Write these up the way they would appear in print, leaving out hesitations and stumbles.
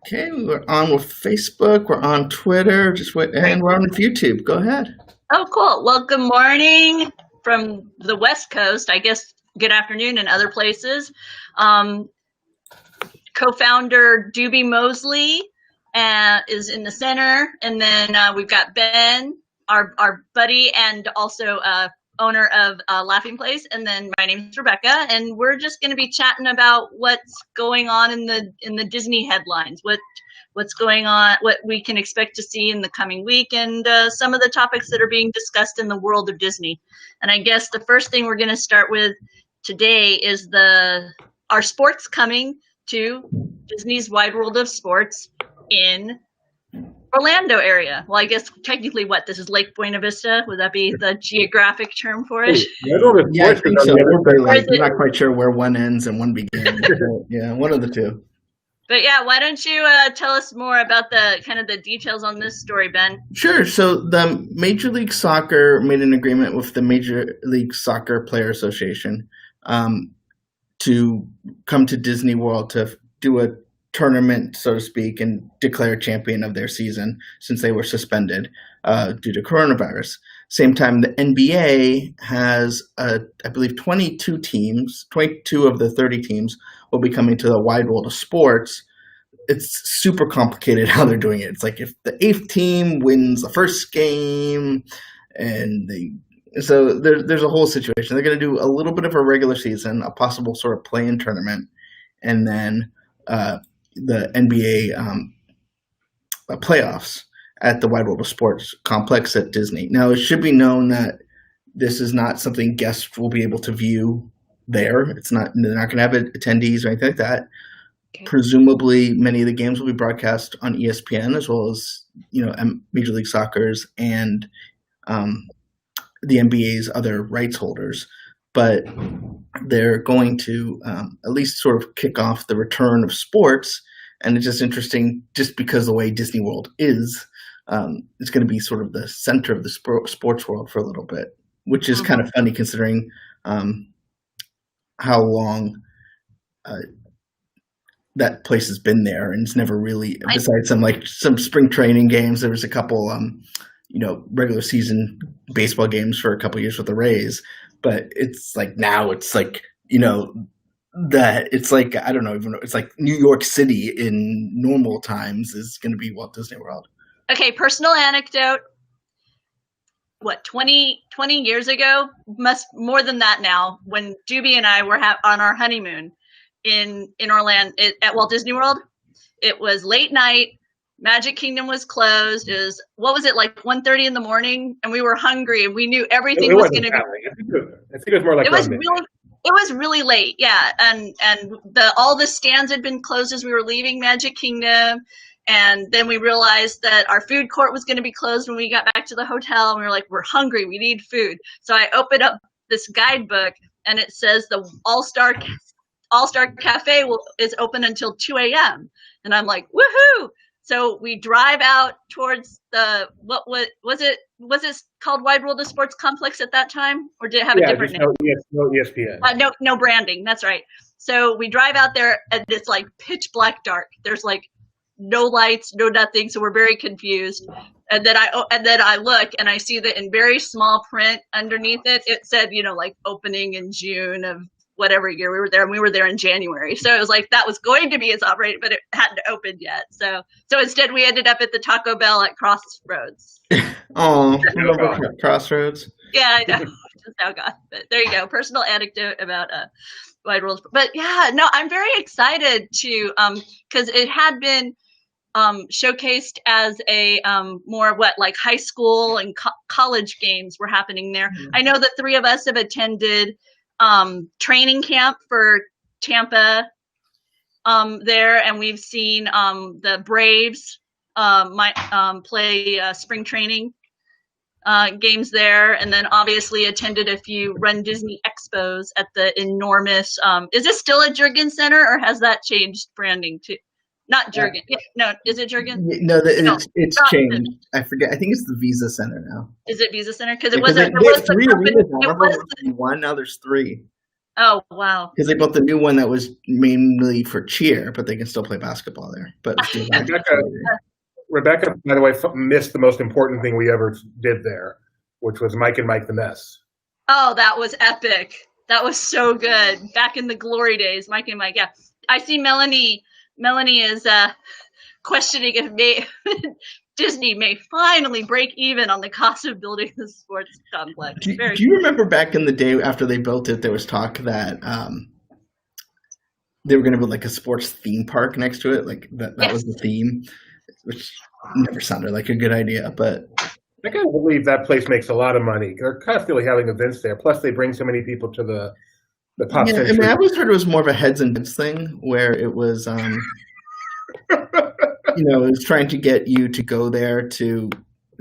Okay, we're on with Facebook, we're on Twitter, and we're on YouTube. Go ahead. Oh, cool. Well, good morning from the West Coast. I guess good afternoon in other places. Co-founder Doobie Mosley is in the center, and then we've got Ben, our buddy, and also owner of Laughing Place. And then my name is Rebekah, and we're just going to be chatting about what's going on in the Disney headlines, what's going on, what we can expect to see in the coming week, and some of the topics that are being discussed in the world of Disney. And I guess the first thing we're going to start with today is our sports coming to Disney's Wide World of Sports in Orlando area. Well, I guess technically this is Lake Buena Vista? Would that be the geographic term for it? Yeah, I think so. We're not quite sure where one ends and one begins. Yeah, one of the two. But yeah, why don't you tell us more about the details on this story, Ben? Sure. So the Major League Soccer made an agreement with the Major League Soccer Player Association to come to Disney World to do a tournament, so to speak, and declare champion of their season since they were suspended due to coronavirus. Same time, the NBA has, I believe, 22 teams. 22 of the 30 teams will be coming to the Wide World of Sports. It's super complicated how they're doing it. It's like if the 8th team wins the first game, so there's a whole situation. They're going to do a little bit of a regular season, a possible sort of play-in tournament, and then the NBA playoffs at the Wide World of Sports complex at Disney. Now, it should be known that this is not something guests will be able to view there. They're not going to have attendees or anything like that. Okay. Presumably, many of the games will be broadcast on ESPN as well as Major League Soccer's and the NBA's other rights holders. But they're going to at least sort of kick off the return of sports. And it's just interesting, just because the way Disney World is, it's going to be sort of the center of the sports world for a little bit, which is kind of funny considering how long that place has been there. And it's never really, besides some spring training games, there was a couple, regular season baseball games for a couple years with the Rays. But it's like now it's like, that it's like, I don't know, even it's like New York City in normal times is going to be Walt Disney World. Okay, personal anecdote. 20 years ago, more than that now, when Doobie and I were on our honeymoon in Orlando at Walt Disney World, it was late night. Magic Kingdom was closed. It was, what was it, like 1:30 in the morning? And we were hungry and we knew everything was going to be. I think it was more like it was really late, yeah. And all the stands had been closed as we were leaving Magic Kingdom. And then we realized that our food court was going to be closed when we got back to the hotel. And we were like, we're hungry. We need food. So I opened up this guidebook and it says the All-Star Cafe is open until 2 a.m. And I'm like, woohoo! So we drive out towards what was it called Wide World of Sports Complex at that time? Or did it have a different name? No ESPN. No branding. That's right. So we drive out there and it's like pitch black dark. There's like no lights, no nothing. So we're very confused. And then I look and I see that in very small print underneath it, it said, like opening in June of whatever year we were there, and we were there in January. So it was like that was going to be its operating, but it hadn't opened yet. So instead we ended up at the Taco Bell at Crossroads. Oh, Crossroads. Yeah, I know. Just how God. But there you go. Personal anecdote about Wide World. But yeah, no, I'm very excited to because it had been showcased as a more like high school and college games were happening there. Mm-hmm. I know that 3 of us have attended training camp for Tampa there, and we've seen the Braves play spring training games there, and then obviously attended a few Run Disney Expos at the enormous is this still at Jurgen Center, or has that changed branding too? Not Jurgen. No, is it Jurgen? No, it's changed. I forget. I think it's the Visa Center now. Is it Visa Center? Because it was 3 arenas. One now there's 3. Oh, wow. Because they built the new one that was mainly for cheer, but they can still play basketball there. But Rebekah, by the way, missed the most important thing we ever did there, which was Mike and Mike the Mess. Oh, that was epic. That was so good. Back in the glory days, Mike and Mike. Yeah, I see Melanie. Melanie is questioning if Disney may finally break even on the cost of building the sports complex. Do you remember back in the day after they built it, there was talk that they were going to build like a sports theme park next to it, like that was the theme, which never sounded like a good idea. But I can't believe that place makes a lot of money. They're constantly having events there. Plus, they bring so many people to the pop century. I mean, I always heard it was more of a heads and bits thing, where it was, it was trying to get you to go there to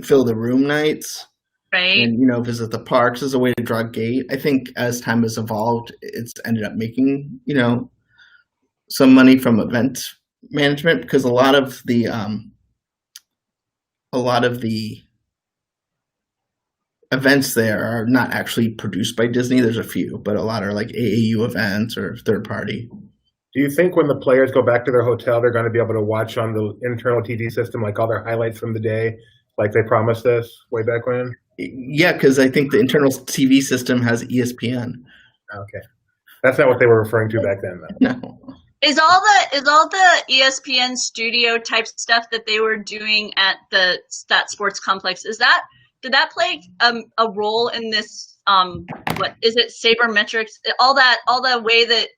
fill the room nights, right? And visit the parks as a way to draw gate. I think as time has evolved, it's ended up making some money from event management, because a lot of the events there are not actually produced by Disney. There's a few, but a lot are like AAU events or third party. Do you think when the players go back to their hotel, they're going to be able to watch on the internal TV system, like all their highlights from the day, like they promised us way back when? Yeah, because I think the internal TV system has ESPN. Okay. That's not what they were referring to back then, though. No. Is all the ESPN studio type stuff that they were doing at that sports complex, did that play a role in this? What is it? Sabermetrics, all the way that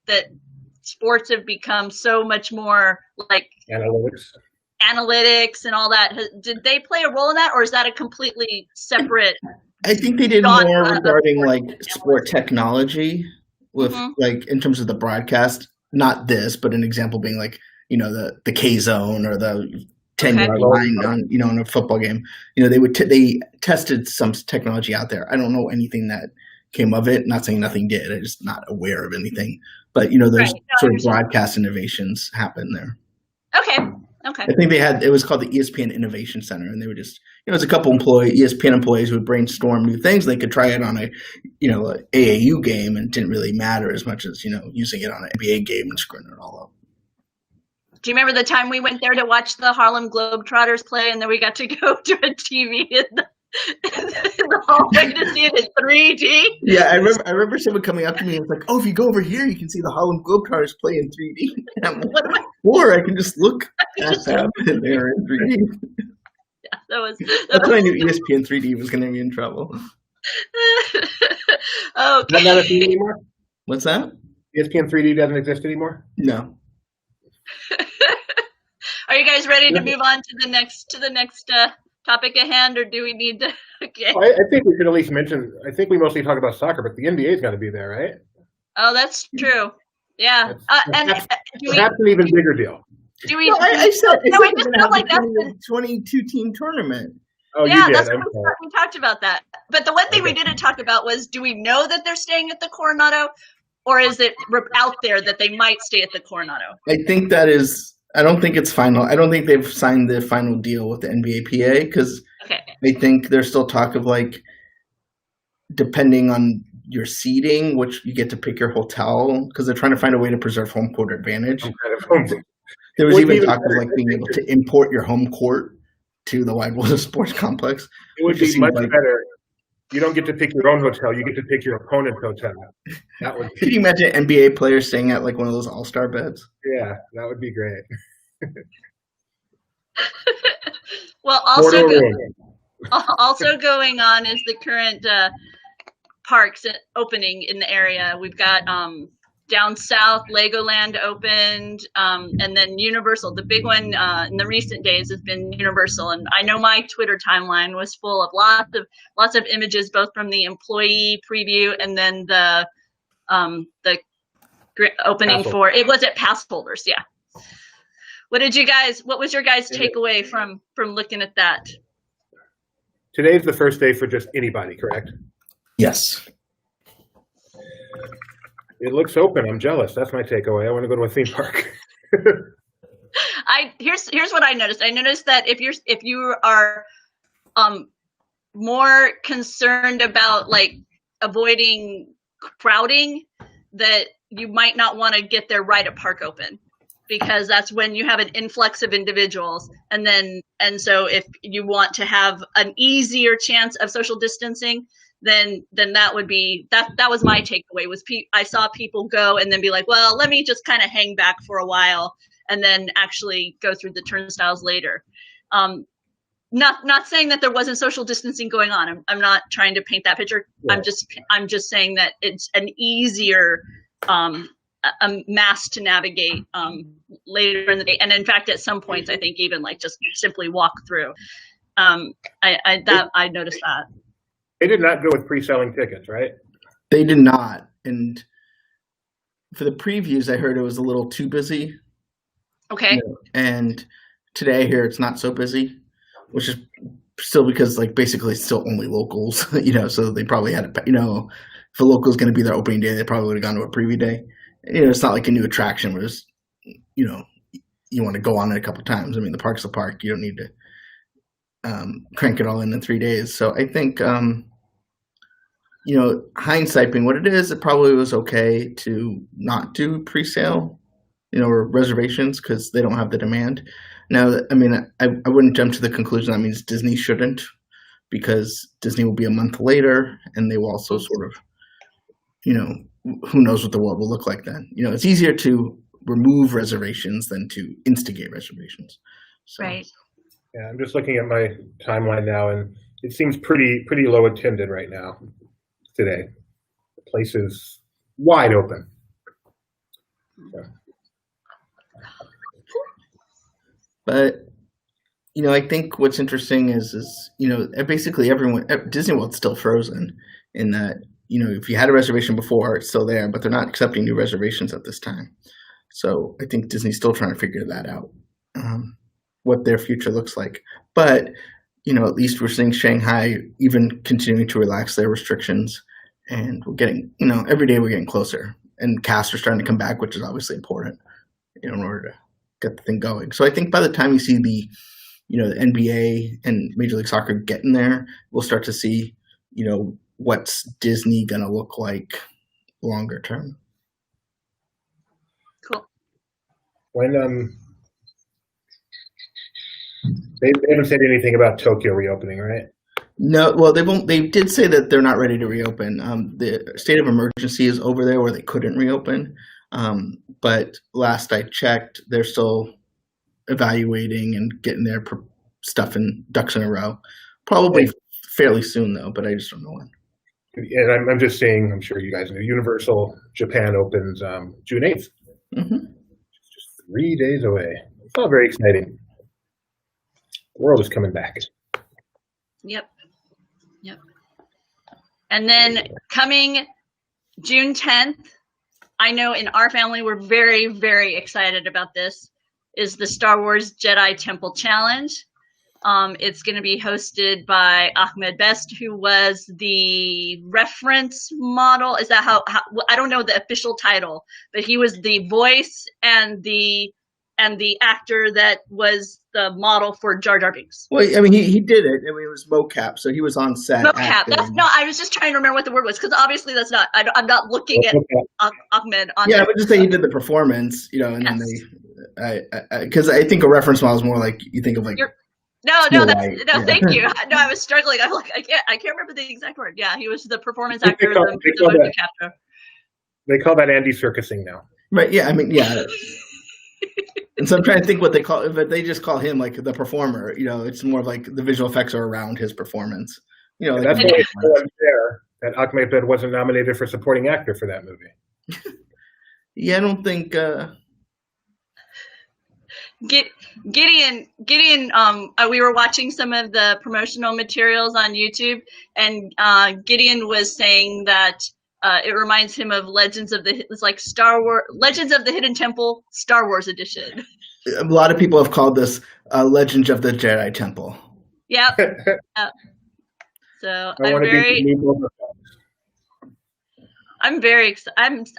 sports have become so much more like analytics and all that. Did they play a role in that, or is that a completely separate? I think they did more regarding like sport technology with like in terms of the broadcast. Not this, but an example being like the K zone or the 10-yard line on in a football game. They tested some technology out there. I don't know anything that came of it. Not saying nothing did. I'm just not aware of anything. But those sort of broadcast innovations happen there. Okay. I think it was called the ESPN Innovation Center, and they would just it was a couple ESPN employees who would brainstorm new things. They could try it on a AAU game, and it didn't really matter as much as using it on an NBA game and screwing it all up. Do you remember the time we went there to watch the Harlem Globetrotters play, and then we got to go to a TV in the hallway to see it in 3D? Yeah, I remember someone coming up to me and was like, "Oh, if you go over here, you can see the Harlem Globetrotters play in 3D." And I'm like, or I can just look at them and they're in 3D. Yeah, that's when I knew ESPN 3D was going to be in trouble. Okay. Doesn't that exist anymore? What's that? ESPN 3D doesn't exist anymore? No. Are you guys ready to move on to the next topic at hand, or do we need to? Okay. Well, I think we could at least mention. I think we mostly talk about soccer, but the NBA's got to be there, right? Oh, that's true. Yeah, that's an even bigger deal. Do we? No, I said I just felt like that's the 22-team tournament. Oh, yeah, you did. that's what we talked about that. But the one thing we didn't talk about was: do we know that they're staying at the Coronado, or is it out there that they might stay at the Coronado? I think that is. I don't think it's final. I don't think they've signed the final deal with the NBAPA because I think there's still talk of like, depending on your seating, which you get to pick your hotel because they're trying to find a way to preserve home court advantage. There was even talk of like being able to import your home court to the Wide World of Sports complex. It would be much better. You don't get to pick your own hotel; you get to pick your opponent's hotel. Could you imagine NBA players staying at like one of those all-star beds? Yeah, that would be great. Well, also going on is the current parks opening in the area. We've got down south, Legoland opened, and then Universal. The big one in the recent days has been Universal, and I know my Twitter timeline was full of lots of images, both from the employee preview and then the opening for it was at pass holders. Yeah. What was your guys' takeaway from looking at that? Today's the first day for just anybody, correct? Yes. It looks open. I'm jealous. That's my takeaway. I want to go to a theme park. Here's what I noticed. I noticed that if you are more concerned about like avoiding crowding, that you might not want to get there right at park open, because that's when you have an influx of individuals. And so if you want to have an easier chance of social distancing, then that would be, that was my takeaway, was I saw people go and then be like, well, let me just kind of hang back for a while and then actually go through the turnstiles later. Not saying that there wasn't social distancing going on. I'm not trying to paint that picture. Yeah. I'm just saying that it's an easier a mass to navigate later in the day, and in fact, at some points, I think even like just simply walk through. I noticed that. They did not go with pre-selling tickets, right? They did not, and for the previews, I heard it was a little too busy. Okay. And today I hear it's not so busy, which is still because like basically it's still only locals, so they probably had if a local is going to be their opening day, they probably would have gone to a preview day. It's not like a new attraction where it's, you want to go on it a couple of times. I mean, the park's a park. You don't need to crank it all in 3 days. So I think, hindsight being what it is, it probably was okay to not do pre-sale, or reservations, because they don't have the demand. Now, I mean, I wouldn't jump to the conclusion that means Disney shouldn't, because Disney will be a month later, and they will also sort of, who knows what the world will look like then. It's easier to remove reservations than to instigate reservations. So. Right. Yeah, I'm just looking at my timeline now, and it seems pretty low attended right now today. The place is wide open. So. But, I think what's interesting is basically everyone, Disney World's still frozen in that, if you had a reservation before, it's still there, but they're not accepting new reservations at this time. So I think Disney's still trying to figure that out, what their future looks like. But, at least we're seeing Shanghai even continuing to relax their restrictions, and we're getting, every day we're getting closer, and casts are starting to come back, which is obviously important, in order to get the thing going. So I think by the time you see the NBA and Major League Soccer getting there, we'll start to see, what's Disney going to look like longer term. Cool. When they haven't said anything about Tokyo reopening, right? No, well, they did say that they're not ready to reopen. The state of emergency is over there where they couldn't reopen. But last I checked, they're still evaluating and getting their stuff and ducks in a row. Probably fairly soon, though, but I just don't know when. And I'm just saying, I'm sure you guys know, Universal Japan opens June 8th. Mm-hmm. Just 3 days away. It's all very exciting. The world is coming back. Yep. And then coming June 10th, I know in our family we're very, very excited about this, is the Star Wars Jedi Temple Challenge. It's going to be hosted by Ahmed Best, who was the reference model. Is that how I don't know the official title, but he was the voice and the actor that was the model for Jar Jar Binks. Well, I mean, he did it. I mean, it was mocap, so he was on set. Mocap. I was just trying to remember what the word was, because obviously that's not. I'm not looking at Ahmed on. Yeah, I would just say he did the performance, and then because I think a reference model is more like you think of like. Thank you. No, I was struggling. I'm like, I can't remember the exact word. Yeah, he was the performance actor of the motion capture. They call that Andy Circusing now. Right. Yeah. I mean, yeah. And so I'm trying to think what they call it, but they just call him like the performer. It's more like the visual effects are around his performance. That's why it's so unfair that Ahmed Best wasn't nominated for supporting actor for that movie. Yeah, I don't think. Gideon, we were watching some of the promotional materials on YouTube, and Gideon was saying that it reminds him of Legends of the Hidden Temple Star Wars edition. A lot of people have called this Legends of the Jedi Temple. Yep. So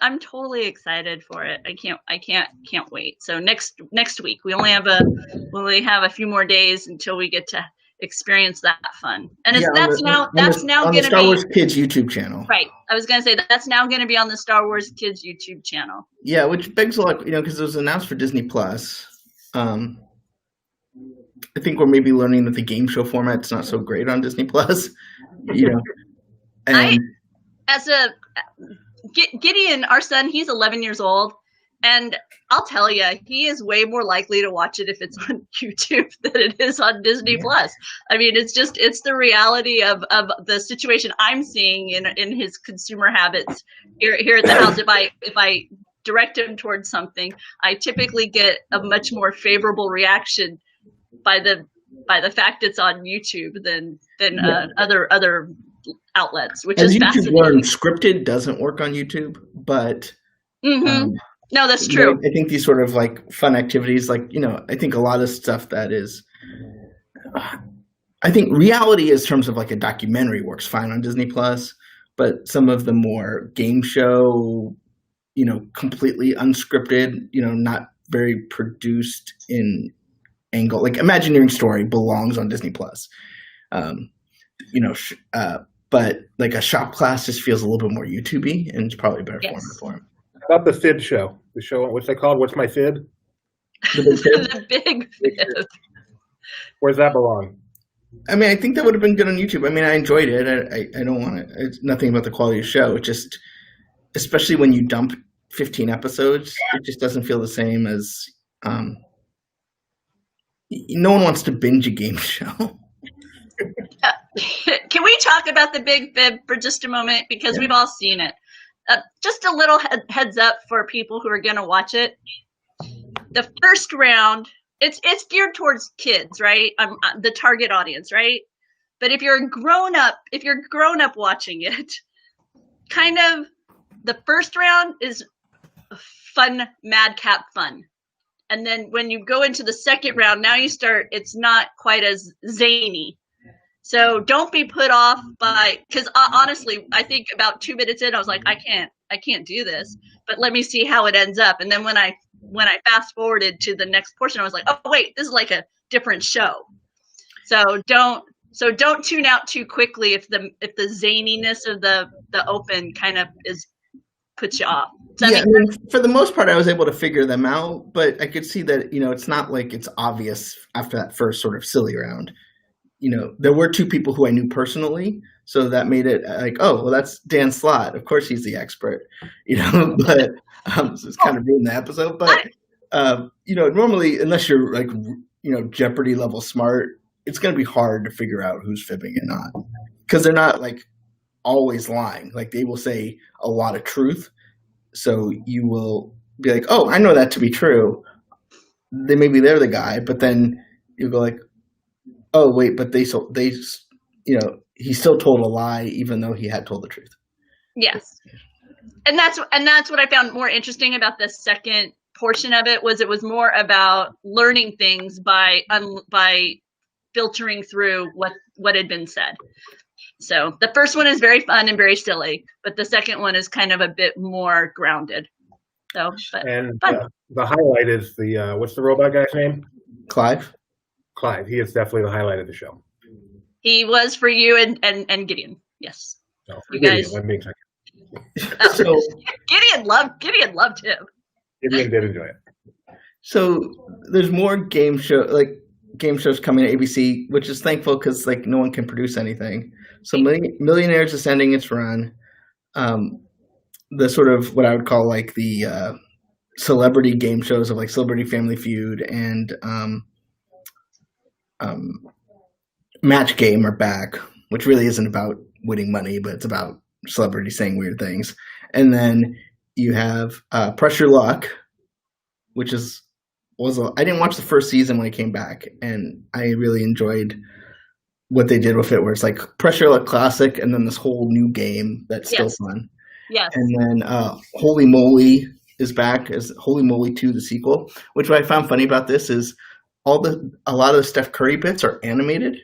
I'm totally excited for it. I can't wait. So next week we only have a few more days until we get to experience that fun. And Yeah, that's now on going the to Star be Wars Kids YouTube channel. right. I was going to say that's now going to be on the Star Wars Kids YouTube channel. Yeah, which begs a lot, because it was announced for Disney Plus. I think we're maybe learning that the game show format's not so great on Disney Plus. And Gideon, our son, he's 11 years old, and I'll tell you, he is way more likely to watch it if it's on YouTube than it is on Disney Plus. I mean, it's the reality of the situation I'm seeing in his consumer habits here at the house. If I direct him towards something, I typically get a much more favorable reaction by the fact it's on YouTube than other outlets, which is fascinating. YouTube learned scripted doesn't work on YouTube, but no, that's true. I think these sort of like fun activities, like, I think a lot of stuff that is, I think reality in terms of like a documentary works fine on Disney Plus, but some of the more game show, completely unscripted, not very produced in angle, like Imagineering Story belongs on Disney Plus. But like a shop class just feels a little bit more YouTube-y, and it's probably a better format for him. How about the Fib show? The show, what's that called? What's My Fib? The Big Fib. Where's that belong? I mean, I think that would have been good on YouTube. I mean, I enjoyed it. I don't want to. It's nothing about the quality of the show. It just, especially when you dump 15 episodes, it just doesn't feel the same as. No one wants to binge a game show. Can we talk about the Big Fib for just a moment, because we've all seen it? Just a little heads up for people who are going to watch it. The first round, it's geared towards kids, right? The target audience, right? But if you're grown up watching it, kind of the first round is fun, madcap fun. And then when you go into the second round, now it's not quite as zany. So don't be put off by, because honestly, I think about 2 minutes in, I was like, I can't do this, but let me see how it ends up. And then when I fast forwarded to the next portion, I was like, oh wait, this is like a different show. So don't tune out too quickly if the zaniness of the open kind of puts you off. Yeah, I mean, for the most part, I was able to figure them out, but I could see that, it's not like it's obvious after that first sort of silly round. There were 2 people who I knew personally, so that made it like, oh, well, that's Dan Slott. Of course, he's the expert, but so it's kind of ruined the episode. But, normally, unless you're like, Jeopardy level smart, it's going to be hard to figure out who's fibbing and not, because they're not like always lying. Like they will say a lot of truth. So you will be like, oh, I know that to be true. Maybe they're the guy, but then you go like, oh wait, but he still told a lie even though he had told the truth. Yes, and that's what I found more interesting about the second portion of it was more about learning things by filtering through what had been said. So the first one is very fun and very silly, but the second one is kind of a bit more grounded. So, the highlight is the what's the robot guy's name? Clive. He is definitely the highlight of the show. He was for you and Gideon. Yes. No, you Gideon, guys. So Gideon loved him. Gideon did enjoy it. So there's more game shows coming to ABC, which is thankful because like no one can produce anything. So Millionaires is ending its run. The sort of what I would call like the celebrity game shows of like Celebrity Family Feud and Match Game are back, which really isn't about winning money, but it's about celebrities saying weird things. And then you have Press Your Luck, which I didn't watch the first season when it came back, and I really enjoyed what they did with it, where it's like Press Your Luck Classic, and then this whole new game that's still fun. Yes. And then Holy Moly is back as Holy Moly 2, the sequel, which what I found funny about this is a lot of the Steph Curry bits are animated,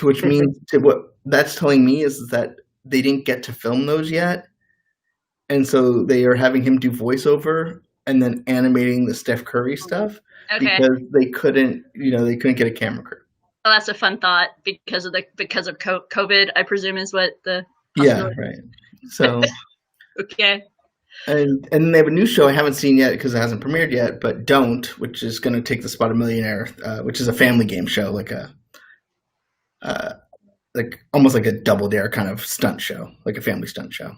which means what that's telling me is that they didn't get to film those yet. And so they are having him do voiceover and then animating the Steph Curry stuff because they couldn't get a camera crew. Oh, that's a fun thought because of COVID, I presume is what the right. So okay. and they have a new show I haven't seen yet because it hasn't premiered yet, but Don't, which is going to take the spot of Millionaire, which is a family game show, like almost like a Double Dare kind of stunt show, like a family stunt show.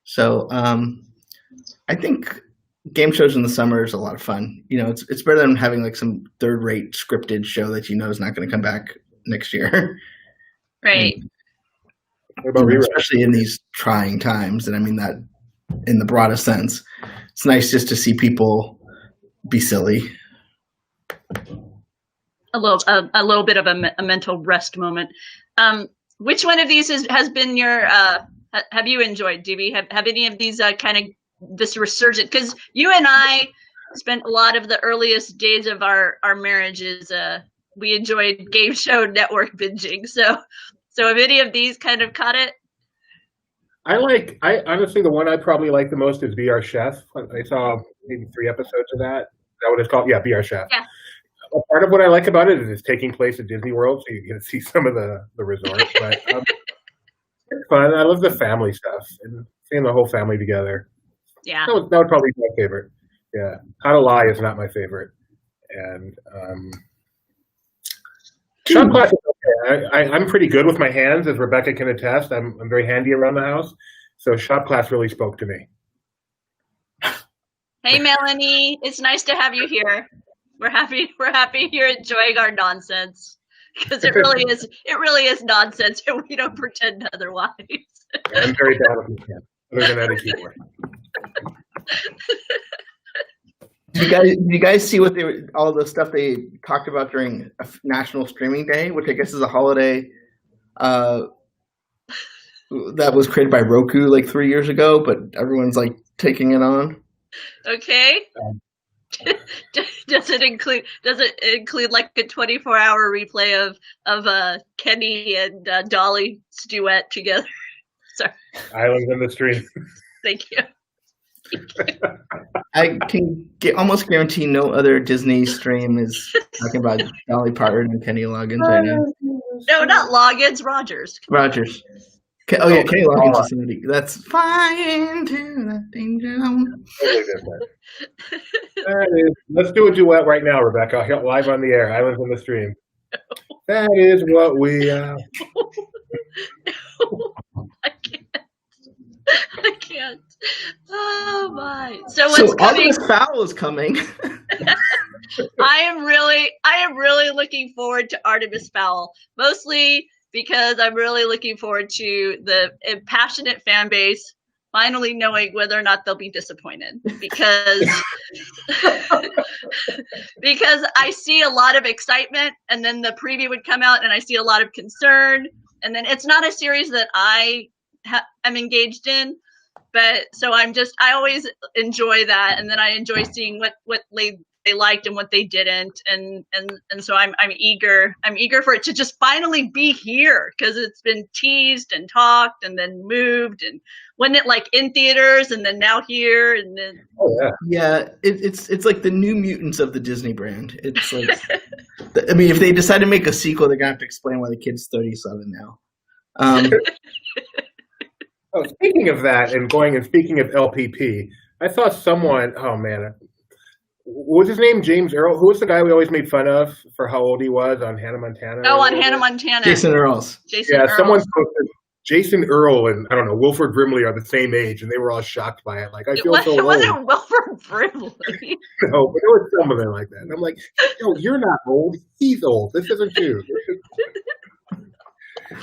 So I think game shows in the summer is a lot of fun. It's better than having like some third-rate scripted show that is not going to come back next year. Right. Especially in these trying times, and I mean that in the broadest sense. It's nice just to see people be silly. A little bit of a mental rest moment. Which one of these has been your? Have you enjoyed, Doobie? Have any of these kind of this resurgent? Because you and I spent a lot of the earliest days of our marriages. We enjoyed game show network binging. So have any of these kind of caught it? I honestly, the one I probably like the most is Be Our Chef. I saw maybe 3 episodes of that. Is that what it's called? Yeah, Be Our Chef. Yeah. Part of what I like about it is it's taking place at Disney World, so you get to see some of the resort. But it's fun. I love the family stuff and seeing the whole family together. Yeah. That would probably be my favorite. Yeah. How to Lie is not my favorite. And shop class is okay. I'm pretty good with my hands, as Rebekah can attest. I'm very handy around the house. So shop class really spoke to me. Hey, Melanie. It's nice to have you here. We're happy you're enjoying our nonsense, because it really is nonsense, and we don't pretend otherwise. I'm very bad with my hands, other than at a keyboard. Did you guys see all the stuff they talked about during National Streaming Day, which I guess is a holiday that was created by Roku like 3 years ago, but everyone's like taking it on? Okay. Does it include like a 24-hour replay of Kenny and Dolly's duet together? Sorry. Islands in the Stream. Thank you. I can almost guarantee no other Disney stream is talking about Dolly Parton and Kenny Loggins right now. No, not Loggins, Rogers. Rogers. Kenny Loggins is somebody. That's flying to the danger zone. Let's do a duet right now, Rebekah. Live on the air. Islands in the Stream. That is what we are. No, I can't. Oh my! So what's coming? Artemis Fowl is coming. I am really looking forward to Artemis Fowl, mostly because I'm really looking forward to the passionate fan base finally knowing whether or not they'll be disappointed, because I see a lot of excitement, and then the preview would come out and I see a lot of concern, and then it's not a series that I'm engaged in, but so I always enjoy that, and then I enjoy seeing what they liked and what they didn't, and so I'm eager for it to just finally be here, because it's been teased and talked and then moved, and wasn't it like in theaters and then now here, and then it's like the New Mutants of the Disney brand. It's like I mean, if they decide to make a sequel, they're gonna have to explain why the kid's 37 now. Oh, speaking of that, and speaking of LPP, I saw someone. Oh man, what was his name? James Earl. Who was the guy we always made fun of for how old he was on Hannah Montana? Oh, on Hannah Montana. Jason Earls. Someone posted Jason Earl and I don't know Wilford Brimley are the same age, and they were all shocked by it. Like, I feel so old. It wasn't Wilford Brimley. No, but there was something like that. And I'm like, no, you're not old. He's old. This isn't you.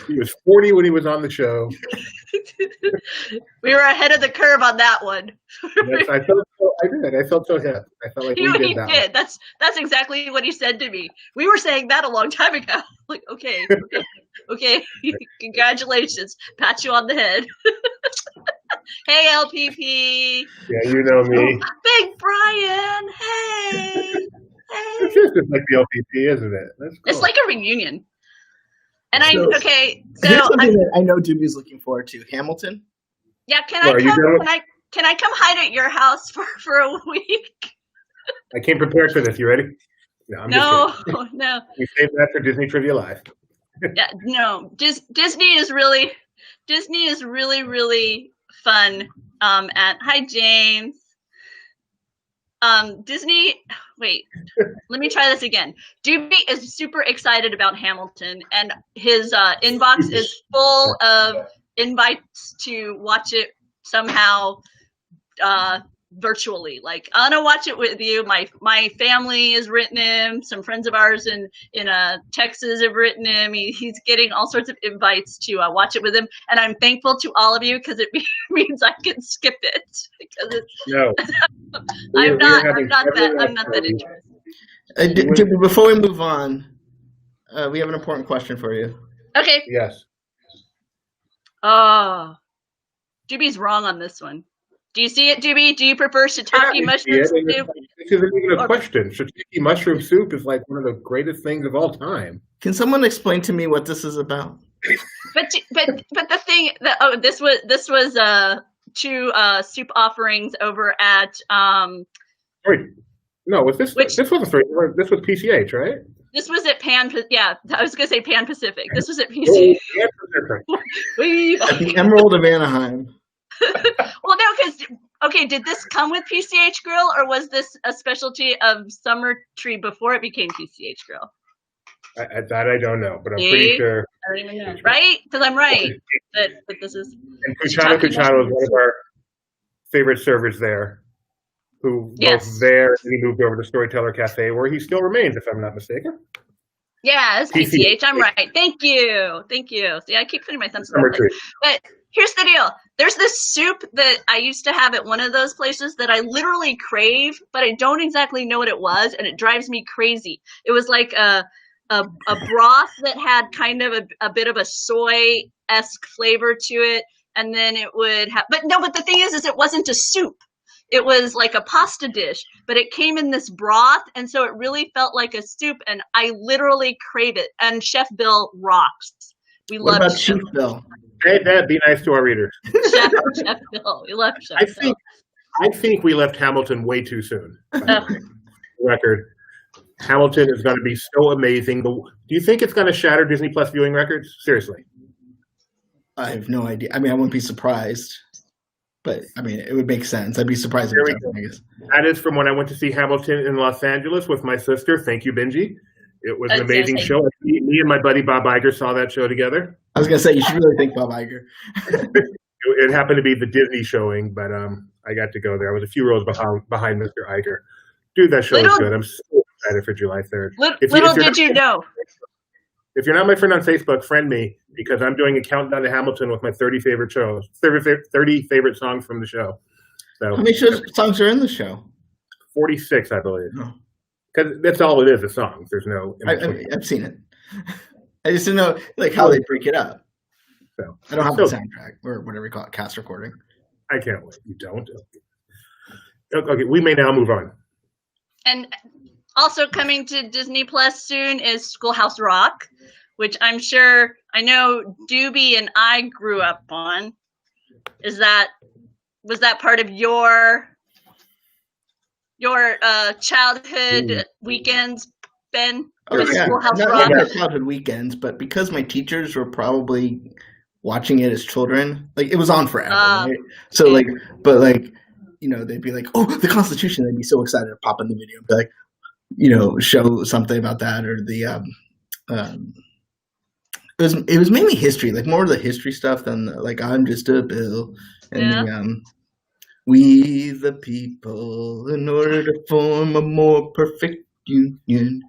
He was 40 when he was on the show. We were ahead of the curve on that one. Yes, I felt so hip. I felt like we did that. Did. That's exactly what he said to me. We were saying that a long time ago. Like, okay, congratulations. Pat you on the head. Hey, LPP. Yeah, you know me. Big Brian. Hey. It's just like the LPP, isn't it? That's cool. It's like a reunion. And here's something that I know Doobie's looking forward to. Hamilton. Yeah, can I come hide at your house for a week? I came prepared for this. You ready? No, I'm No, just kidding. no. We saved that for Disney Trivia Live. Yeah, no. Disney is really fun. Hi James. Disney. Wait, let me try this again. Doobie is super excited about Hamilton, and his inbox is full of invites to watch it somehow virtually. Like, I want to watch it with you. My family has written him. Some friends of ours in Texas have written him. He's getting all sorts of invites to watch it with him, and I'm thankful to all of you because it means I can skip it because it's. No, I'm not that interested. Jimmy, before we move on, we have an important question for you. Okay. Yes. Oh, Doobie's wrong on this one. Do you see it, Doobie? Do you prefer shiitake mushroom soup? This isn't even a question. Shiitake mushroom soup is like one of the greatest things of all time. Can someone explain to me what this is about? But the thing that this was 2 soup offerings over at Wait, no, was this? Which- this wasn't. This was PCH, right? This was at Pan. Yeah, I was gonna say Pan Pacific. This was at PCH. At the Emerald of Anaheim. Well, no, because did this come with PCH Grill, or was this a specialty of Summer Tree before it became PCH Grill? That I don't know, but I'm pretty sure. I don't even know, right? Because I'm right that this is. And Cuchano is one of our favorite servers there, who was there and he moved over to Storyteller Cafe, where he still remains, if I'm not mistaken. Yeah, it's PCH. I'm right. Thank you. See, I keep putting my thumbs up. But here's the deal. There's this soup that I used to have at one of those places that I literally crave, but I don't exactly know what it was, and it drives me crazy. It was like a broth that had kind of a bit of a soy-esque flavor to it, and then it would have. But the thing is it wasn't a soup. It was like a pasta dish, but it came in this broth, and so it really felt like a soup, and I literally crave it. And Chef Bill rocks. We love Chef Bill. Hey, Dad, be nice to our readers. Chef Bill. We love Chef Bill. I think we left Hamilton way too soon. Record. Hamilton is going to be so amazing. Do you think it's going to shatter Disney Plus viewing records? Seriously. I have no idea. I mean, I wouldn't be surprised. But, I mean, it would make sense. I'd be surprised if it doesn't. That is from when I went to see Hamilton in Los Angeles with my sister. Thank you, Benji. It was an amazing show. Me and my buddy Bob Iger saw that show together. I was going to say, you should really thank Bob Iger. It happened to be the Disney showing, but I got to go there. I was a few rows behind Mr. Iger. Dude, that show is good. I'm so excited for July 3rd. Little did you know. If you're not my friend on Facebook, friend me, because I'm doing a countdown to Hamilton with my 30 favorite shows, 30 favorite songs from the show. So, how many songs are in the show? 46, I believe. Because that's all it is, the songs. There's no. I've seen it. I just didn't know how they break it up. So I don't have the soundtrack or whatever you call it, cast recording. I can't wait. You don't? Okay, we may now move on. And also coming to Disney Plus soon is Schoolhouse Rock, which I know Doobie and I grew up on. Was that part of your childhood weekends, Ben? Oh, yeah. Not my childhood weekends, but because my teachers were probably watching it as children, it was on forever. Right? So they'd be like, "Oh, the Constitution!" They'd be so excited to pop in the video, and be like, show something about that, or the it was mainly history, more of the history stuff than I'm just a bill, and we the people, in order to form a more perfect union.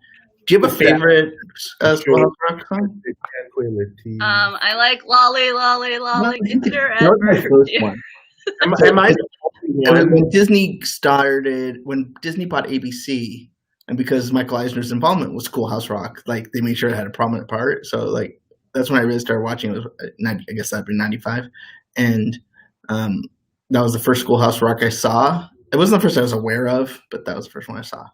Do you have a favorite Schoolhouse Rock song? I like Lolly, Lolly, Lolly. That was my first one. When Disney bought ABC, and because Michael Eisner's involvement with Schoolhouse Rock, they made sure it had a prominent part. So that's when I really started watching. It was I guess that'd be 95, and that was the first Schoolhouse Rock I saw. It wasn't the first I was aware of, but that was the first one I saw.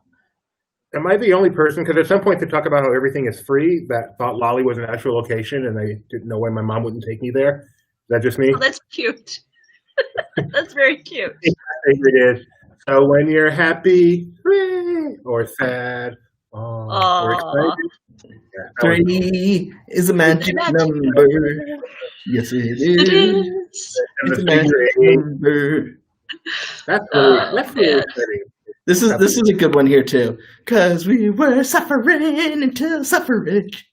Am I the only person? Because at some point they talk about how everything is free, that thought Lolly was an actual location, and I didn't know why my mom wouldn't take me there. Is that just me? Oh, that's cute. That's very cute. It is. So when you're happy or sad Oh, we're Oh, excited. Yeah, that was cool. 3 is a magic magic number. Yes, it it is. is. And It's the a magic figure 8. number. That's Oh really man. exciting. This is a good one here too. 'Cause we were suffering until suffrage.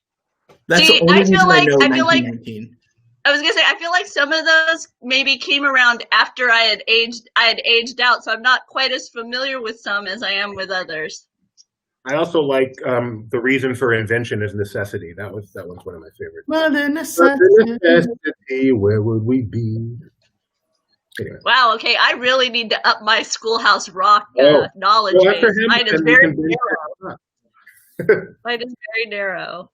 That's See, the only reason I know I feel like 1919. I was gonna say I feel like some of those maybe came around after I had aged out, so I'm not quite as familiar with some as I am with others. I also like the reason for invention is necessity. That was one of my favorites. Mother The necessity. necessity, where would we be? Anyway. Wow, okay, I really need to up my Schoolhouse Rock Oh, knowledge well, base. after Mine is Hamilton, very we can bring narrow. that up. Mine is very narrow.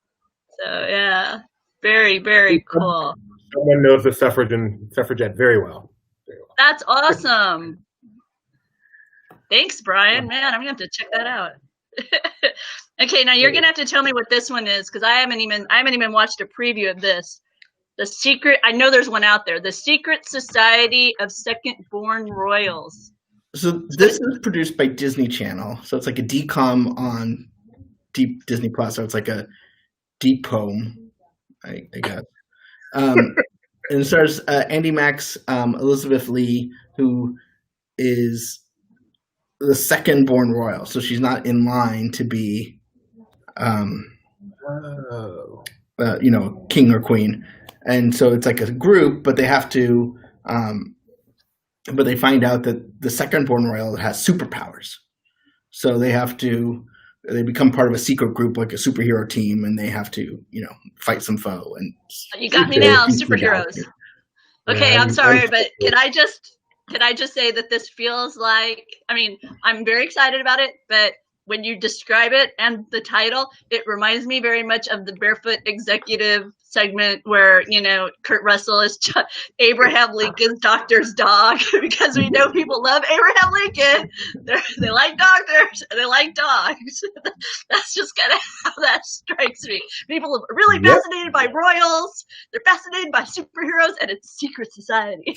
So yeah, very, very cool. Someone knows the suffragette very well. Very well. That's awesome. Thanks, Brian. Man, I'm gonna have to check that out. Okay, now you're gonna have to tell me what this one is because I haven't even watched a preview of this. The Secret. I know there's one out there. The Secret Society of Second Born Royals. So this is produced by Disney Channel. So it's like a DCOM on Deep Disney Plus. So it's like a deep home, I guess. And it stars Andy Max, Elizabeth Lee, who is the second born royal. So she's not in line to be, king or queen. And so it's like a group, but they have to, but they find out that the second born royal has superpowers. So they become part of a secret group, like a superhero team, and they have to, fight some foe. And you got me now, superheroes. Okay, I'm sorry, but can I just say that this feels like, I'm very excited about it, but when you describe it and the title, it reminds me very much of the Barefoot Executive segment where, Kurt Russell is Abraham Lincoln's doctor's dog, because we know people love Abraham Lincoln. They like doctors and they like dogs. That's just kind of how that strikes me. People are really fascinated by royals. They're fascinated by superheroes, and it's secret society.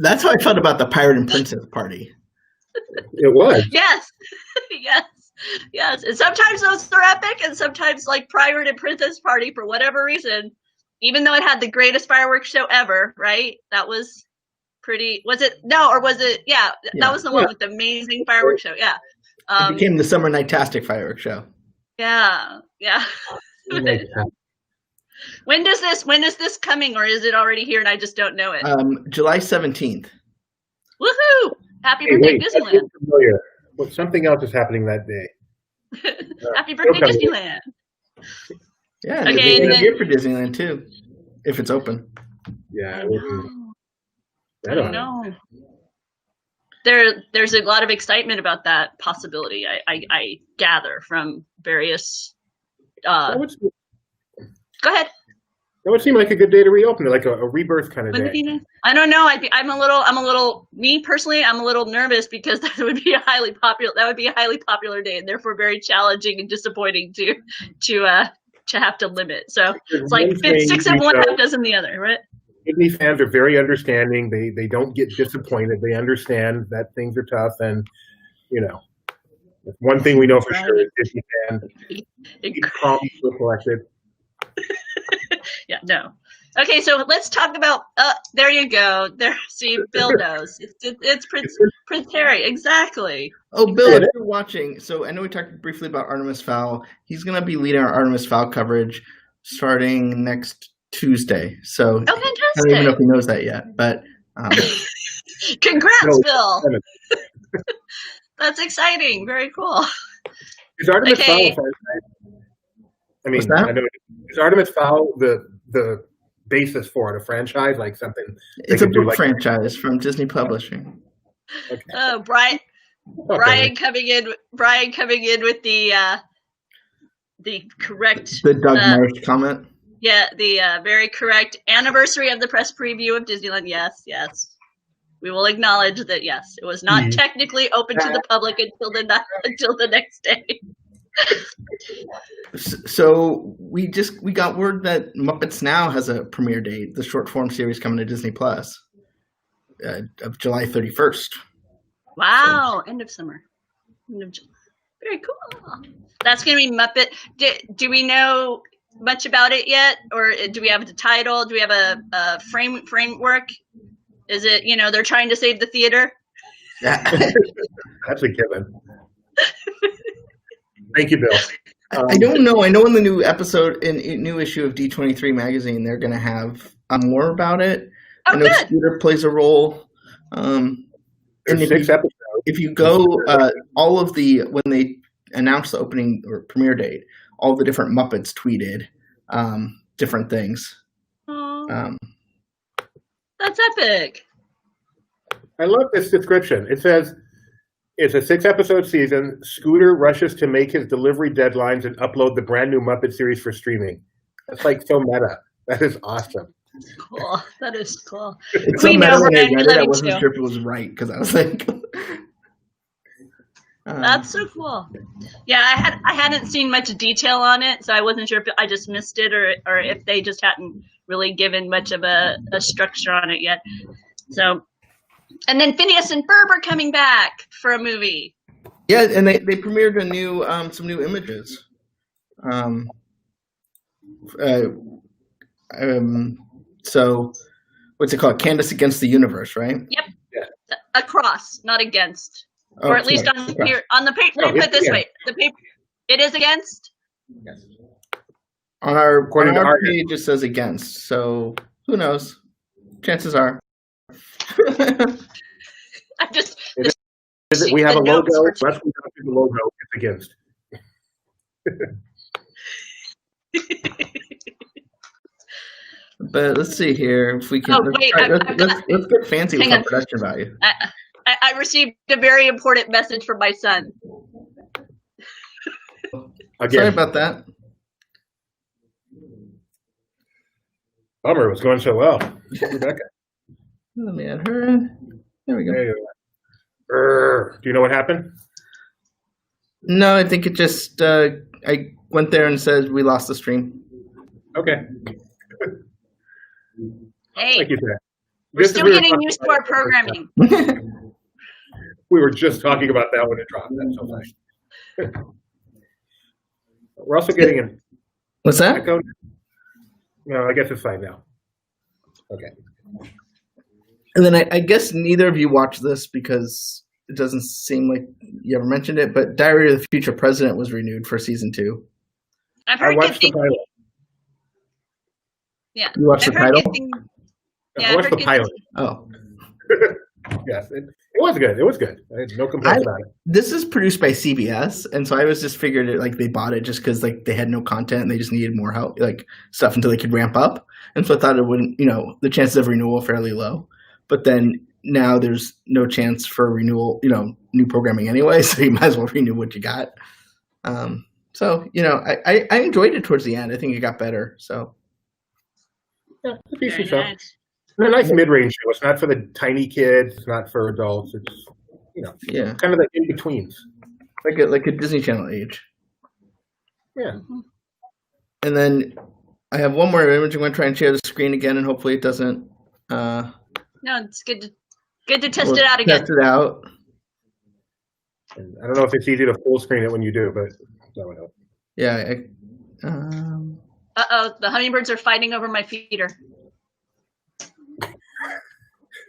That's how I felt about the Pirate and Princess Party. It was. Yes. Yes. And sometimes those are epic, and sometimes like Pirate and Princess Party, for whatever reason, even though it had the greatest fireworks show ever, right? That was pretty. Was it? No, or was it? Yeah, that was the one with the amazing fireworks show. Yeah. It became the Summer Nightastic fireworks show. Yeah. When is this coming, or is it already here and I just don't know it? July 17th. Woohoo! Happy birthday, Disneyland. Well, something else is happening that day. Happy birthday, Disneyland. Yeah, and okay, it's here for Disneyland too, if it's open. Yeah, I don't know. There's a lot of excitement about that possibility. I gather from various. Go ahead. That would seem like a good day to reopen it, like a rebirth kind of day. I don't know. I'm a little. Me personally, I'm a little nervous because that would be a highly popular day, and therefore very challenging and disappointing to have to limit. So it's like 6 of one, half dozen the other, right? Disney fans are very understanding. They don't get disappointed. They understand that things are tough, and one thing we know for sure is Disney fans keep calm, collected. Yeah, no. Okay, so let's talk about. There you go. There, see, Bill knows. It's Prince Harry, exactly. Oh, Bill, if you're watching, so I know we talked briefly about Artemis Fowl. He's going to be leading our Artemis Fowl coverage starting next Tuesday. So fantastic! I don't even know if he knows that yet, but congrats, Bill. That's exciting. Very cool. Is Artemis Fowl? I mean, I know, is Artemis Fowl the basis for it, a franchise, like something? It's a book franchise from Disney Publishing. Okay. Oh, Brian coming in with the correct. The Doug Marsh comment. Yeah, the very correct anniversary of the press preview of Disneyland. Yes. We will acknowledge that. Yes, it was not technically open to the public until the next day. So we got word that Muppets Now has a premiere date, the short form series coming to Disney Plus, of July 31st. Wow! So, end of summer. End of July. Very cool. That's going to be Muppet. Do we know much about it yet? Or do we have the title? Do we have a framework? Is it, they're trying to save the theater? That's a given. Thank you, Bill. I don't know. I know in the new episode, new issue of D23 magazine, they're going to have more about it. Oh, I know good. Scooter plays a role. And There's 6 episodes. if you go, all of when they announced the opening or premiere date, all the different Muppets tweeted different things. That's epic. I love this description. It says, it's a 6-episode season. Scooter rushes to make his delivery deadlines and upload the brand new Muppet series for streaming. That's like so meta. That is awesome. Cool. That is cool. It's so We meta know when I Ryan, we read it, love I you wasn't too. sure if it was right because I was like, That's so cool. Yeah, I hadn't seen much detail on it, so I wasn't sure if I just missed it or if they just hadn't really given much of a structure on it yet. So, and then Phineas and Ferb are coming back for a movie. yeah, and they premiered a new some new images. So what's it called? Candace Against the Universe, right? Yep. Yeah. Across, not against. Oh, Or at least sorry, on across. here on the paper. No, Let me put it this it's way: the paper, it is against. Yes. On our According to our- page, it says against. So who knows? Chances are. I just We have a the logo. notes Unless we don't do the logo, it's against. But let's see here if we can. Oh, let's, wait, try- I've let's, got- let's, let's get fancy with hang our on. production value. I received a very important message from my son. Again, Sorry about that. bummer. It was going so well. Rebecca. Let me add her in. There we go. There you go. Do you know what happened? No, I think it just I went there and said we lost the stream. Okay. Hey, Thank you for that. we're Just as still we were getting talking used to about our it, programming. We were just talking about that when it dropped. That's so funny. We're also getting an What's that? echo. No, I guess it's fine now. Okay. And then I guess neither of you watched this because it doesn't seem like you ever mentioned it, but Diary of the Future President was renewed for season 2. I've I heard good watched the things. pilot. Yeah, You watched I've the heard title? good things. Yeah, I I've watched heard the good pilot. Oh. Yes, it was good. It was good. I had no complaints about it. This is produced by CBS, and so I was just figured it like they bought it just because like they had no content and they just needed more help, like stuff until they could ramp up. And so I thought it wouldn't, the chances of renewal are fairly low. But then now there's no chance for renewal, new programming anyway, so you might as well renew what you got. So I enjoyed it towards the end. I think it got better. So Yeah, it's a Very decent show. nice. And a nice mid-range show. It's not for the tiny kids. It's not for adults. It's yeah, kind of the in-betweens. like a Disney Channel age. Yeah. And then I have one more image. I'm going to try and share the screen again, and hopefully it doesn't. No, it's good to test we'll it out again. Test it out. And I don't know if it's easy to full screen it when you do, but that would help. Yeah. Uh-oh, the hummingbirds are fighting over my feeder.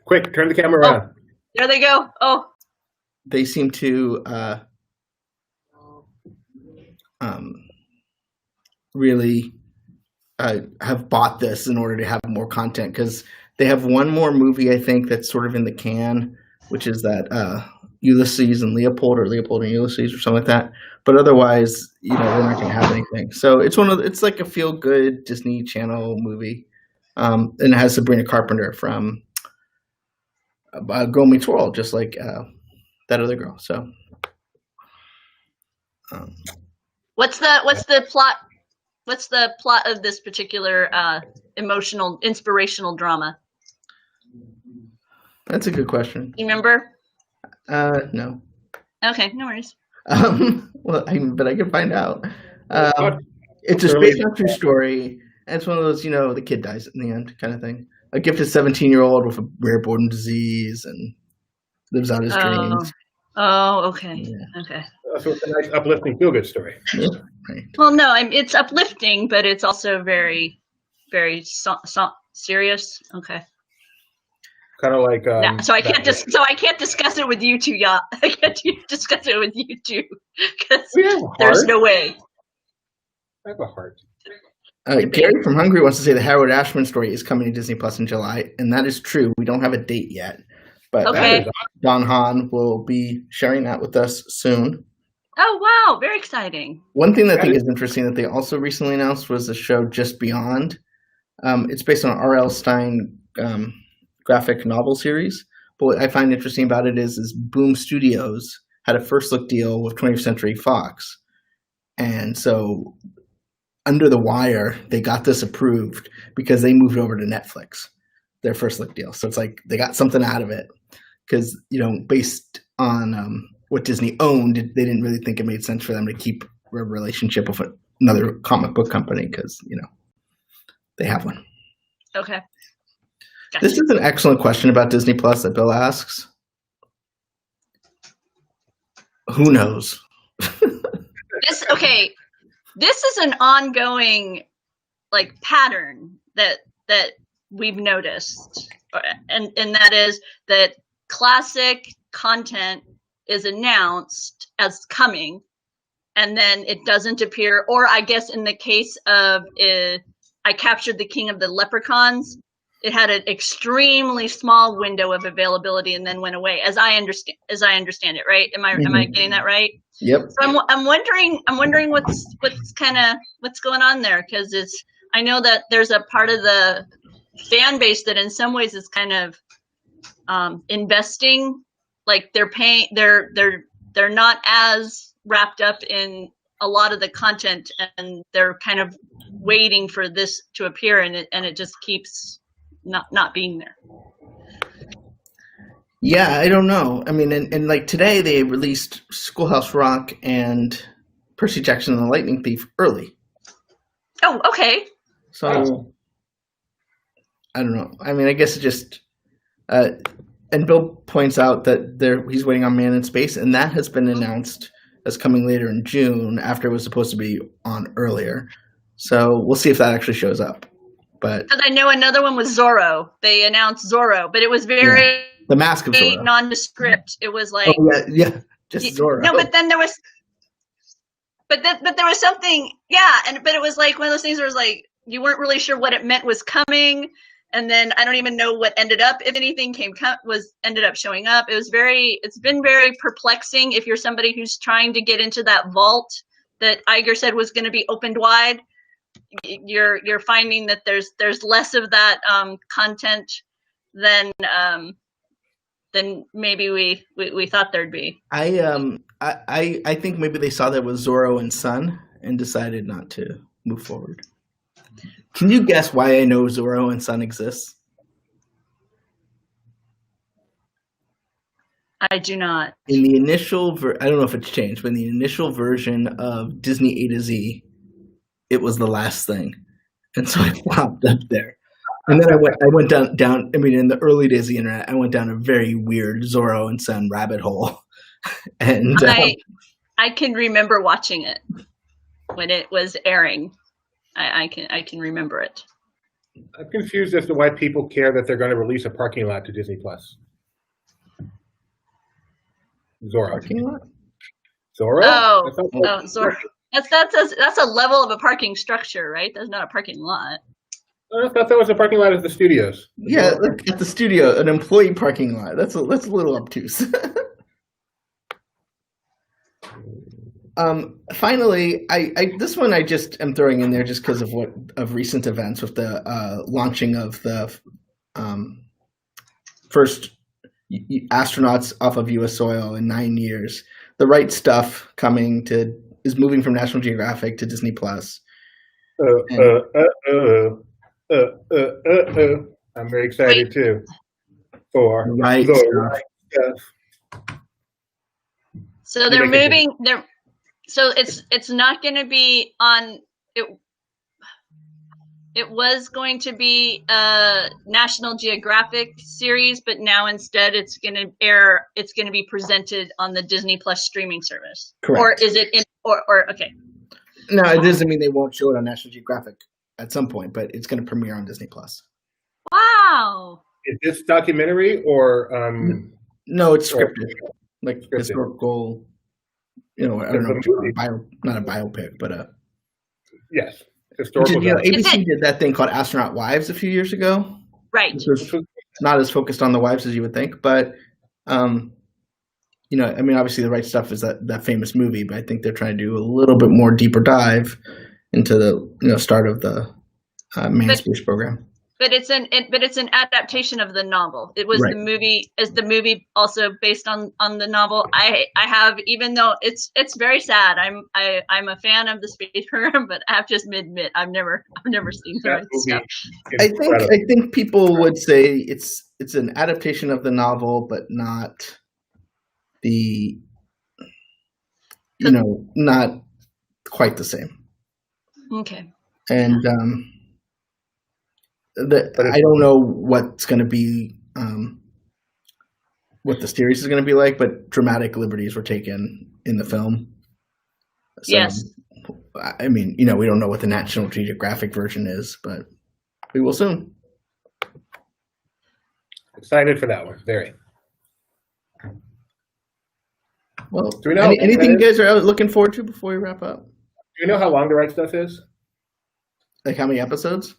Quick, turn the camera on. There they go. Oh, They seem to really have bought this in order to have more content because they have one more movie I think that's sort of in the can, which is that Ulysses and Leopold, or Leopold and Ulysses, or something like that. But otherwise, they're not going to have anything. So it's like a feel good Disney Channel movie, and it has Sabrina Carpenter from Girl Meets World, just like that other girl. So, what's the plot? What's the plot of this particular inspirational drama? that's a good question. You remember? No. Okay, no worries. Well, but I can find out. It's just based on a true story. And it's one of those, the kid dies in the end kind of thing. A gifted 17-year-old with a rare born disease and lives out his dreams. Oh, okay. Yeah. Okay. So it's a nice, uplifting, feel-good story. Yeah, right. Well, no, it's uplifting, but it's also very, very serious. Okay. Kind of like So I can't discuss it with you two, y'all. I can't discuss it with you two because there's no way. I have a heart. Gary from Hungary wants to say the Harold Ashman story is coming to Disney Plus in July, and that is true. We don't have a date yet, but okay. Don Hahn will be sharing that with us soon. Oh, wow. Very exciting. One thing that I think is interesting that they also recently announced was the show Just Beyond. It's based on R.L. Stine graphic novel series. But what I find interesting about it is Boom Studios had a first look deal with 20th Century Fox. And so under the wire, they got this approved because they moved over to Netflix, their first look deal. So it's like they got something out of it because, based on what Disney owned, they didn't really think it made sense for them to keep a relationship with another comic book company because, they have one. Okay. Gotcha. This is an excellent question about Disney Plus that Bill asks. Who knows? This is an ongoing pattern that we've noticed, and that is that classic content is announced as coming, and then it doesn't appear. Or I guess in the case of I Captured the King of the Leprechauns, it had an extremely small window of availability and then went away. As I understand it, right? Am I getting that right? Yep. So I'm wondering what's going on there, because I know that there's a part of the fan base that in some ways is kind of investing, like they're paying, they're not as wrapped up in a lot of the content, and they're kind of waiting for this to appear, and it just keeps not being there. Yeah, I don't know. I mean, and like today they released Schoolhouse Rock and Percy Jackson and the Lightning Thief early. Oh, okay. So I don't know. I mean, I guess it just and Bill points out that he's waiting on Man in Space, and that has been announced as coming later in June after it was supposed to be on earlier. So we'll see if that actually shows up. But because I know another one was Zorro. They announced Zorro, but it was very The Mask of Zorro. Nondescript. It was like just Zorro. No, but then there was, but there was something, but it was like one of those things where it was like you weren't really sure what it meant was coming, and then I don't even know what ended up, if anything ended up showing up. It's been very perplexing if you're somebody who's trying to get into that vault that Iger said was going to be opened wide. You're finding that there's less of that content than maybe we thought there'd be. I think maybe they saw that was Zorro and Son and decided not to move forward. Can you guess why I know Zorro and Son exists? I do not. In the initial I don't know if it's changed, but in the initial version of Disney A to Z, it was the last thing, and so I popped up there. And then I went down. I mean, in the early days of the internet, I went down a very weird Zorro and Son rabbit hole. And I can remember watching it when it was airing. I can remember it. I'm confused as to why people care that they're going to release a parking lot to Disney Plus. Zorro. Parking lot? Zorro? Oh, Zorro. That's a level of a parking structure, right? That's not a parking lot. I thought that was a parking lot at the studios. Yeah, at the studio, an employee parking lot. That's a little obtuse. Finally, I this one I just am throwing in there just because of recent events with the launching of the first astronauts off of U.S. soil in 9 years. The Right Stuff is moving from National Geographic to Disney Plus. I'm very excited too. For Right Stuff. So they're moving. So it's not going to be on. it was going to be a National Geographic series, but now instead it's going to air. It's going to be presented on the Disney Plus streaming service. Correct. Or is it in? Or okay. No, it doesn't mean they won't show it on National Geographic at some point, but it's going to premiere on Disney Plus. Wow. Is this documentary or No, it's scripted, like historical. I don't know, not a biopic, but yes, historical. ABC did that thing called Astronaut Wives a few years ago. Right. Which was not as focused on the wives as you would think, but obviously The Right Stuff is that famous movie, but I think they're trying to do a little bit more deeper dive into the start of the manned space program. But it's an adaptation of the novel. It was right. The movie. Is the movie also based on the novel? I have, even though it's very sad. I'm a fan of the space program, but I have to admit I've never seen The Right Stuff. I think people would say it's an adaptation of the novel, but not the not quite the same. Okay. And I don't know what's going to be, what the series is going to be like, but dramatic liberties were taken in the film. So, yes. I mean, we don't know what the National Geographic version is, but we will soon. Excited for that one, very. Well, do we know anything you guys are looking forward to before we wrap up? Do you know how long The Right Stuff is? Like how many episodes?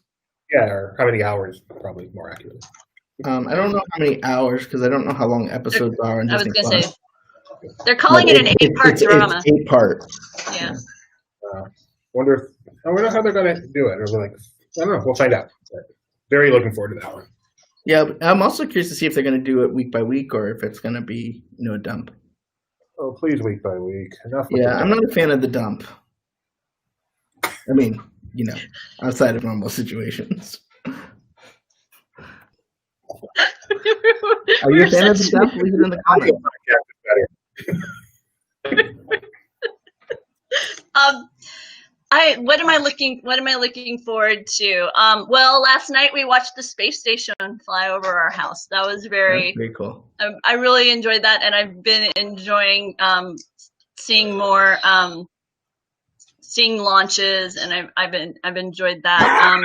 Yeah, or how many hours, probably more accurately. I don't know how many hours because I don't know how long episodes are. I was going to say, they're calling it an 8-part drama. It's 8-part. Yeah. I wonder how they're going to do it. Or I don't know. We'll find out. But very looking forward to that one. Yeah, I'm also curious to see if they're going to do it week by week or if it's going to be a dump. Oh, please, week by week. I'm not a fan of the dump. I mean, outside of normal situations. Are you a fan of the dump? Leave it in the comments. What am I looking forward to? Well, last night we watched the space station fly over our house. That was very cool. I really enjoyed that, and I've been enjoying seeing more seeing launches, and I've enjoyed that.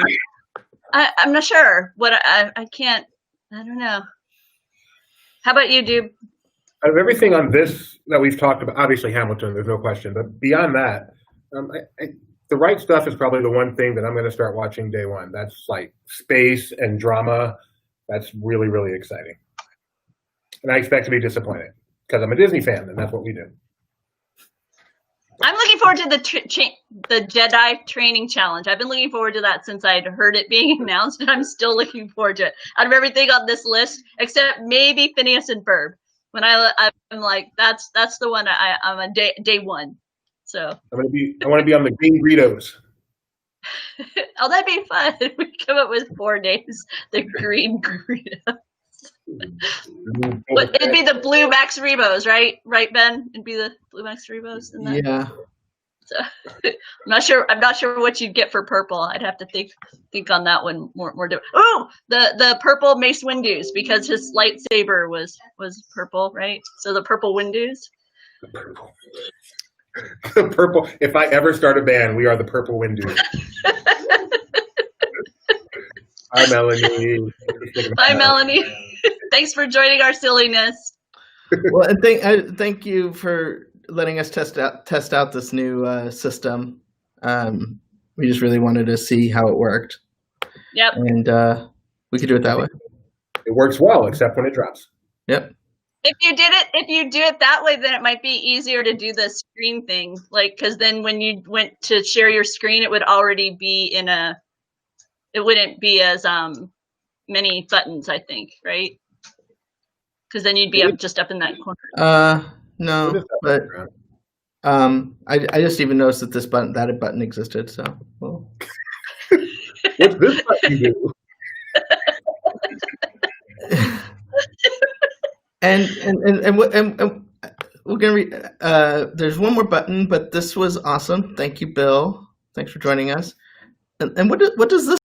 I'm not sure what I don't know. How about you, Doob? Out of everything on this that we've talked about, obviously Hamilton, there's no question, but beyond that, The Right Stuff is probably the one thing that I'm going to start watching day one. That's like space and drama. That's really, really exciting. And I expect to be disappointed because I'm a Disney fan, and that's what we do. I'm looking forward to the Jedi training challenge. I've been looking forward to that since I'd heard it being announced, and I'm still looking forward to it. Out of everything on this list, except maybe Phineas and Ferb, when I'm like, that's the one I'm on day one. So I want to be on the green Greedos. Oh, that'd be fun. We come up with 4 names. The green Greedos. It'd be the blue Max Rebos, right? Right, Ben? It'd be the blue Max Rebos. Yeah. So, I'm not sure what you'd get for purple. I'd have to think on that one more. Oh, the purple Mace Windu's, because his lightsaber was purple, right? So the purple Windu's. The purple. If I ever start a band, we are the Purple Windu's. Hi, Melanie. Bye, Melanie. Thanks for joining our silliness. Well, and thank you for letting us test out this new system. We just really wanted to see how it worked. Yep. And we could do it that way. It works well, except when it drops. Yep. If you do it that way, then it might be easier to do the screen thing. Because then when you went to share your screen, it would already be it wouldn't be as many buttons, I think, right? Because then you'd be just up in that corner. No, but I just even noticed that that button existed. So, well. What's this button do? And we're gonna there's one more button, but this was awesome. Thank you, Bill. Thanks for joining us. And what does this